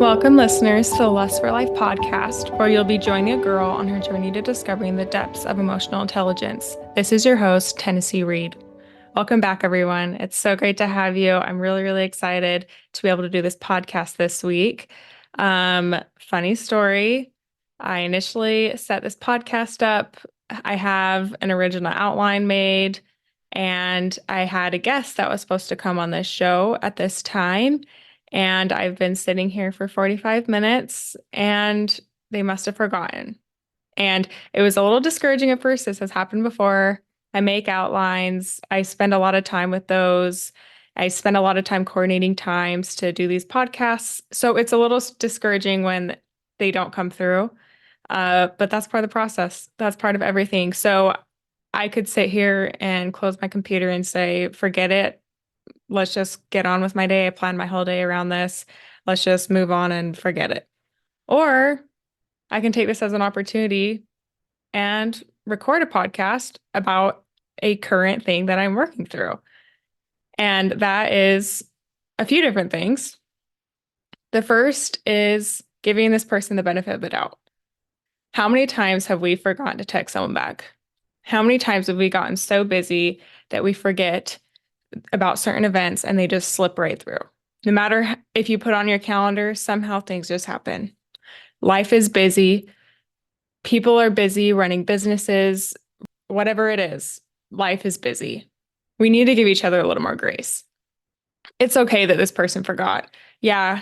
Welcome, listeners, to the Lust for Life podcast, where you'll be joining a girl on her journey to discovering the depths of emotional intelligence. This is your host, Tennessee Reed. Welcome back, everyone. It's so great to have you. I'm really, really excited to be able to do this podcast this week. Funny story. I initially set this podcast up. I have an original outline made, and I had a guest that was supposed to come on this show at this time. And I've been sitting here for 45 minutes and they must have forgotten. And it was a little discouraging at first. This has happened before. I make outlines. I spend a lot of time with those. I spend a lot of time coordinating times to do these podcasts. So it's a little discouraging when they don't come through. But that's part of the process. That's part of everything. So I could sit here and close my computer and say, forget it. Let's just get on with my day. I planned my whole day around this. Let's just move on and forget it. Or I can take this as an opportunity and record a podcast about a current thing that I'm working through. And that is a few different things. The first is giving this person the benefit of the doubt. How many times have we forgotten to text someone back? How many times have we gotten so busy that we forget about certain events and they just slip right through? No matter if you put on your calendar, somehow things just happen. Life is busy. People are busy running businesses, whatever it is. Life is busy. We need to give each other a little more grace. It's okay that this person forgot. Yeah,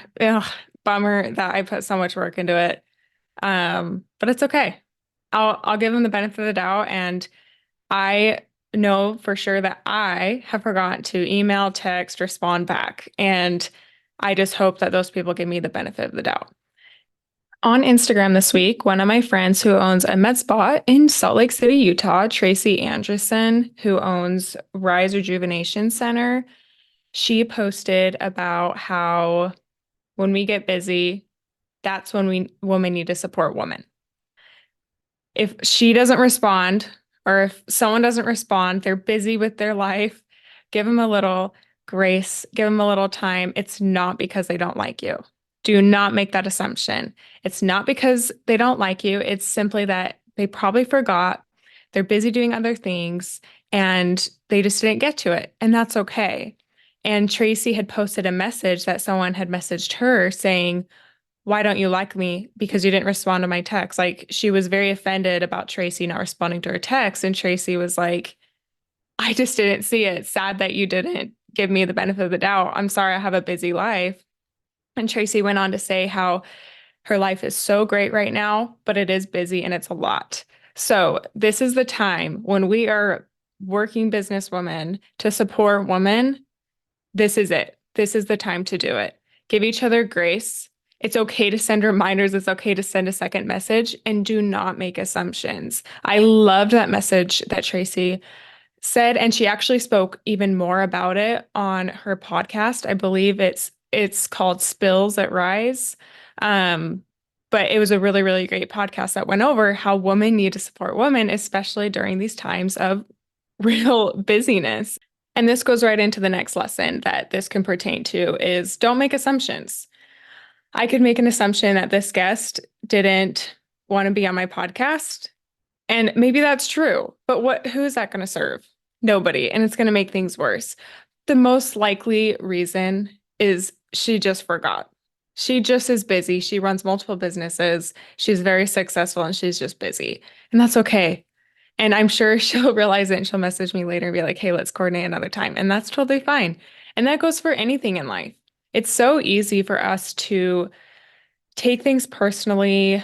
bummer that I put so much work into it. But it's okay. I'll give them the benefit of the doubt, and I know for sure that I have forgotten to email, text, respond back. And I just hope that those people give me the benefit of the doubt. On Instagram this week, one of my friends who owns a med spa in Salt Lake City, Utah, Tracy Anderson, who owns Rise Rejuvenation Center, she posted about how when we get busy, that's when women need to support women. If she doesn't respond, or if someone doesn't respond, they're busy with their life, give them a little grace, give them a little time. It's not because they don't like you. Do not make that assumption. It's not because they don't like you. It's simply that they probably forgot. They're busy doing other things and they just didn't get to it. And that's okay. And Tracy had posted a message that someone had messaged her saying, why don't you like me? Because you didn't respond to my text. Like, she was very offended about Tracy not responding to her text. And Tracy was like, I just didn't see it. Sad that you didn't give me the benefit of the doubt. I'm sorry, I have a busy life. And Tracy went on to say how her life is so great right now, but it is busy and it's a lot. So this is the time when we are working businesswomen to support women. This is it. This is the time to do it. Give each other grace. It's okay to send reminders. It's okay to send a second message, and do not make assumptions. I loved that message that Tracy said, and she actually spoke even more about it on her podcast. I believe it's called Spills at Rise. But it was a really, really great podcast that went over how women need to support women, especially during these times of real busyness. And this goes right into the next lesson that this can pertain to is don't make assumptions. I could make an assumption that this guest didn't want to be on my podcast. And maybe that's true, but who is that going to serve? Nobody. And it's going to make things worse. The most likely reason is she just forgot. She just is busy. She runs multiple businesses. She's very successful and she's just busy. And that's okay. And I'm sure she'll realize it and she'll message me later and be like, hey, let's coordinate another time. And that's totally fine. And that goes for anything in life. It's so easy for us to take things personally,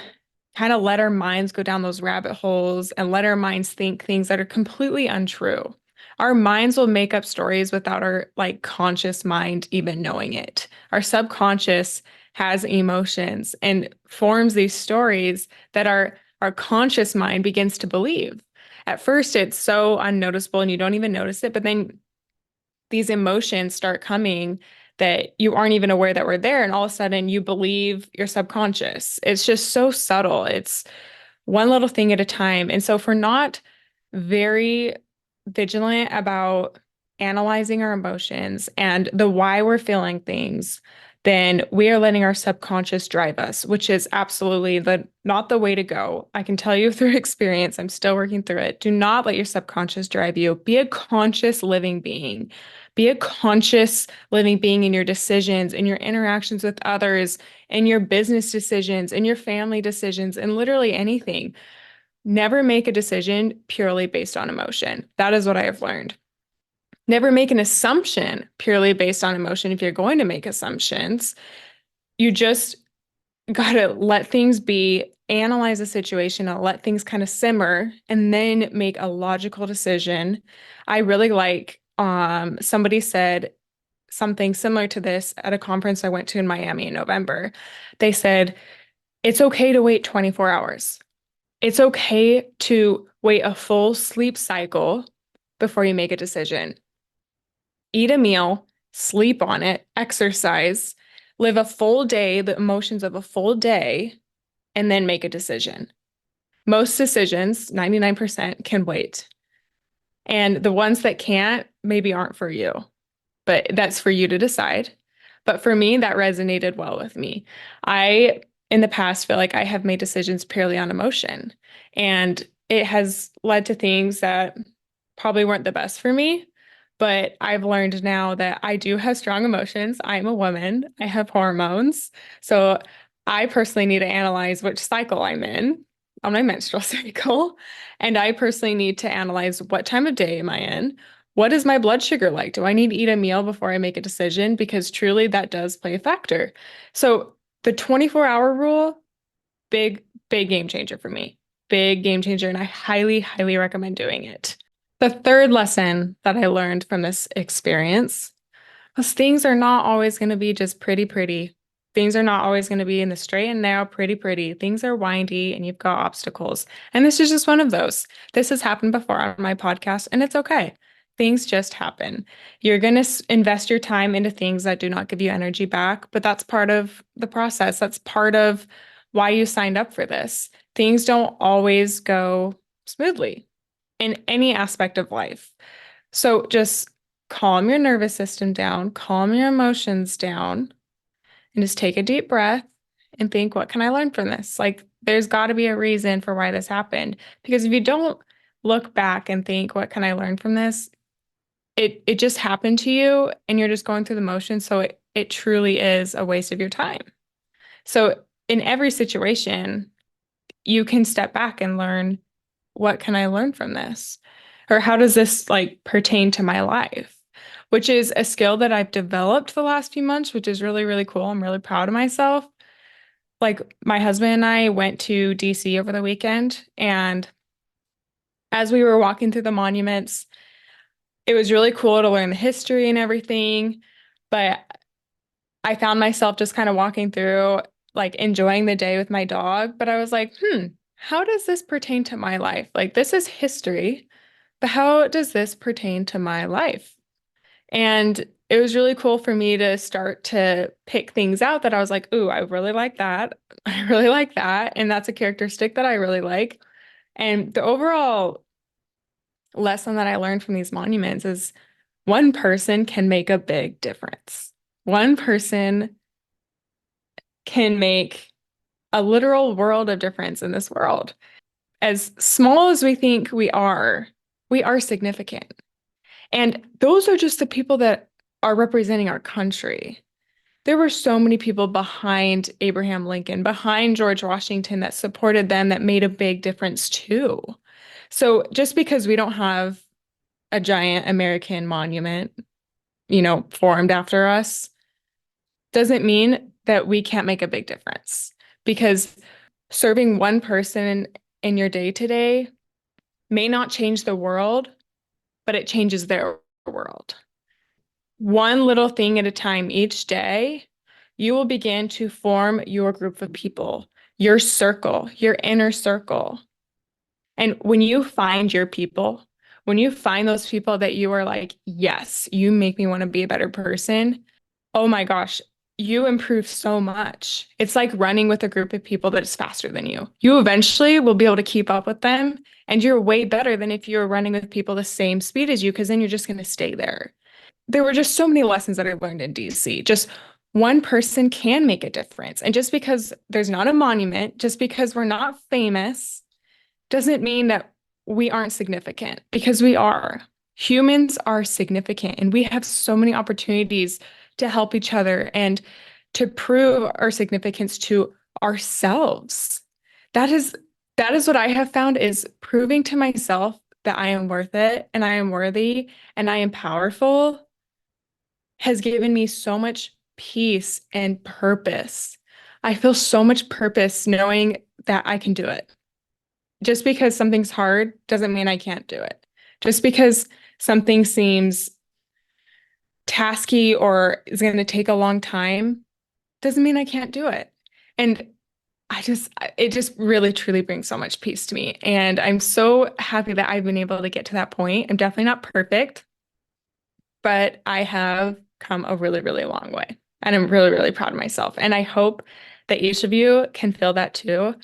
kind of let our minds go down those rabbit holes and let our minds think things that are completely untrue. Our minds will make up stories without our conscious mind even knowing it. Our subconscious has emotions and forms these stories that our conscious mind begins to believe. At first, it's so unnoticeable and you don't even notice it, but then these emotions start coming that you aren't even aware that we're there. And all of a sudden you believe your subconscious. It's just so subtle. It's one little thing at a time. And so if we're not very vigilant about analyzing our emotions and the why we're feeling things, then we are letting our subconscious drive us, which is absolutely not the way to go. I can tell you through experience, I'm still working through it. Do not let your subconscious drive you. Be a conscious living being. Be a conscious living being in your decisions, in your interactions with others, in your business decisions, in your family decisions, and literally anything. Never make a decision purely based on emotion. That is what I have learned. Never make an assumption purely based on emotion. If you're going to make assumptions, you just got to let things be, analyze the situation, and let things kind of simmer, and then make a logical decision. I really like somebody said something similar to this at a conference I went to in Miami in November. They said, it's okay to wait 24 hours. It's okay to wait a full sleep cycle before you make a decision. Eat a meal, sleep on it, exercise, live a full day, the emotions of a full day, and then make a decision. Most decisions, 99%, can wait. And the ones that can't maybe aren't for you, but that's for you to decide. But for me, that resonated well with me. I, in the past, feel like I have made decisions purely on emotion, and it has led to things that probably weren't the best for me. But I've learned now that I do have strong emotions. I'm a woman, I have hormones. So I personally need to analyze which cycle I'm in on my menstrual cycle. And I personally need to analyze what time of day am I in? What is my blood sugar like? Do I need to eat a meal before I make a decision? Because truly that does play a factor. So the 24-hour rule, big, big game changer for me. Big game changer. And I highly, highly recommend doing it. The third lesson that I learned from this experience was things are not always going to be just pretty, pretty. Things are not always going to be in the straight and narrow, pretty, pretty. Things are windy and you've got obstacles. And this is just one of those. This has happened before on my podcast, and it's okay. Things just happen. You're going to invest your time into things that do not give you energy back, but that's part of the process. That's part of why you signed up for this. Things don't always go smoothly in any aspect of life. So just calm your nervous system down, calm your emotions down, and just take a deep breath and think, what can I learn from this? Like, there's got to be a reason for why this happened. Because if you don't look back and think, what can I learn from this? It just happened to you and you're just going through the motions. So it truly is a waste of your time. So in every situation, you can step back and learn, what can I learn from this? Or how does this like pertain to my life? Which is a skill that I've developed the last few months, which is really, really cool. I'm really proud of myself. Like my husband and I went to DC over the weekend, and as we were walking through the monuments, it was really cool to learn the history and everything. But I found myself just kind of walking through, like enjoying the day with my dog. But I was like, how does this pertain to my life? Like, this is history, but how does this pertain to my life? And it was really cool for me to start to pick things out that I was like, ooh, I really like that. I really like that. And that's a characteristic that I really like. And the overall lesson that I learned from these monuments is one person can make a big difference. One person can make a literal world of difference in this world. As small as we think we are significant. And those are just the people that are representing our country. There were so many people behind Abraham Lincoln, behind George Washington that supported them, that made a big difference too. So just because we don't have a giant American monument, formed after us, doesn't mean that we can't make a big difference. Because serving one person in your day to day may not change the world, but it changes their world. One little thing at a time each day, you will begin to form your group of people, your circle, your inner circle. And when you find your people, when you find those people that you are like, yes, you make me want to be a better person, oh my gosh, you improve so much. It's like running with a group of people that is faster than you. You eventually will be able to keep up with them, and you're way better than if you're running with people the same speed as you, because then you're just going to stay there. There were just so many lessons that I learned in DC. Just one person can make a difference. And just because there's not a monument, just because we're not famous, doesn't mean that we aren't significant, because we are. Humans are significant, and we have so many opportunities to help each other and to prove our significance to ourselves. That is that is what I have found, is proving to myself that I am worth it and I am worthy and I am powerful has given me so much peace and purpose. I feel so much purpose knowing that I can do it. Just because something's hard doesn't mean I can't do it. Just because something seems tasky or is going to take a long time doesn't mean I can't do it. And it just really truly brings so much peace to me. And I'm so happy that I've been able to get to that point. I'm definitely not perfect, but I have come a really, really long way. And I'm really, really proud of myself. And I hope that each of you can feel that too.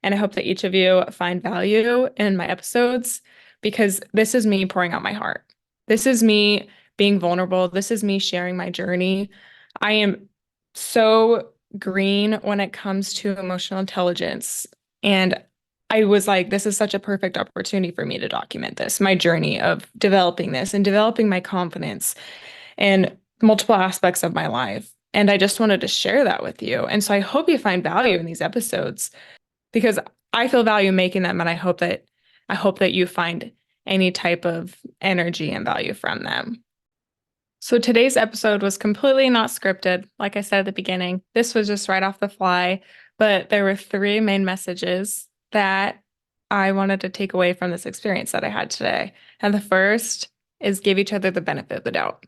And I hope that each of you find value in my episodes, because this is me pouring out my heart. This is me being vulnerable. This is me sharing my journey. I am so green when it comes to emotional intelligence. And I was like, this is such a perfect opportunity for me to document this, my journey of developing this and developing my confidence in multiple aspects of my life. And I just wanted to share that with you. And so I hope you find value in these episodes, because I feel value making them, and I hope that you find any type of energy and value from them. So today's episode was completely not scripted. Like I said at the beginning, this was just right off the fly, but there were three main messages that I wanted to take away from this experience that I had today. And the first is give each other the benefit of the doubt.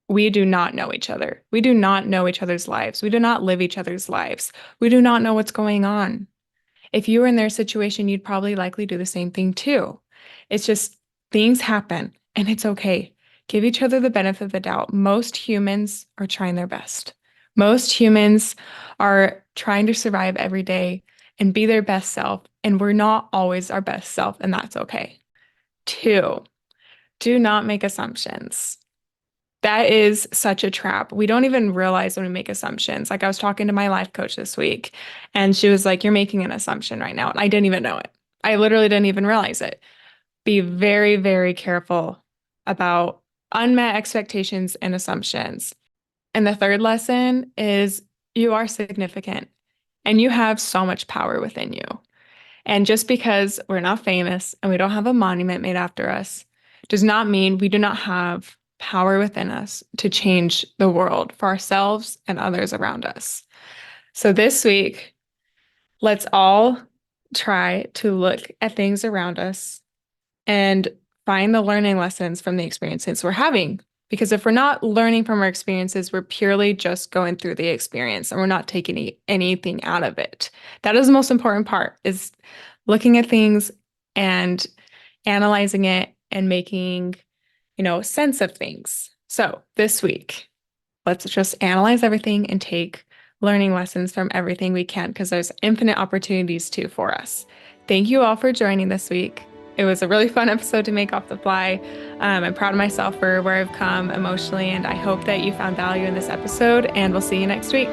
We do not know each other. We do not know each other's lives. We do not live each other's lives. We do not know what's going on. If you were in their situation, you'd probably likely do the same thing too. It's just things happen and it's okay. Give each other the benefit of the doubt. Most humans are trying their best. Most humans are trying to survive every day and be their best self. And we're not always our best self, and that's okay. Two, do not make assumptions. That is such a trap. We don't even realize when we make assumptions. Like, I was talking to my life coach this week, and she was like, "You're making an assumption right now." And I didn't even know it. I literally didn't even realize it. Be very, very careful about unmet expectations and assumptions. And the third lesson is you are significant and you have so much power within you. And just because we're not famous and we don't have a monument made after us does not mean we do not have power within us to change the world for ourselves and others around us. So this week, let's all try to look at things around us and find the learning lessons from the experiences we're having. Because if we're not learning from our experiences, we're purely just going through the experience and we're not taking anything out of it. That is the most important part, is looking at things and analyzing it and making, sense of things. So this week, let's just analyze everything and take learning lessons from everything we can, because there's infinite opportunities too for us. Thank you all for joining this week. It was a really fun episode to make off the fly. I'm proud of myself for where I've come emotionally, and I hope that you found value in this episode, and we'll see you next week.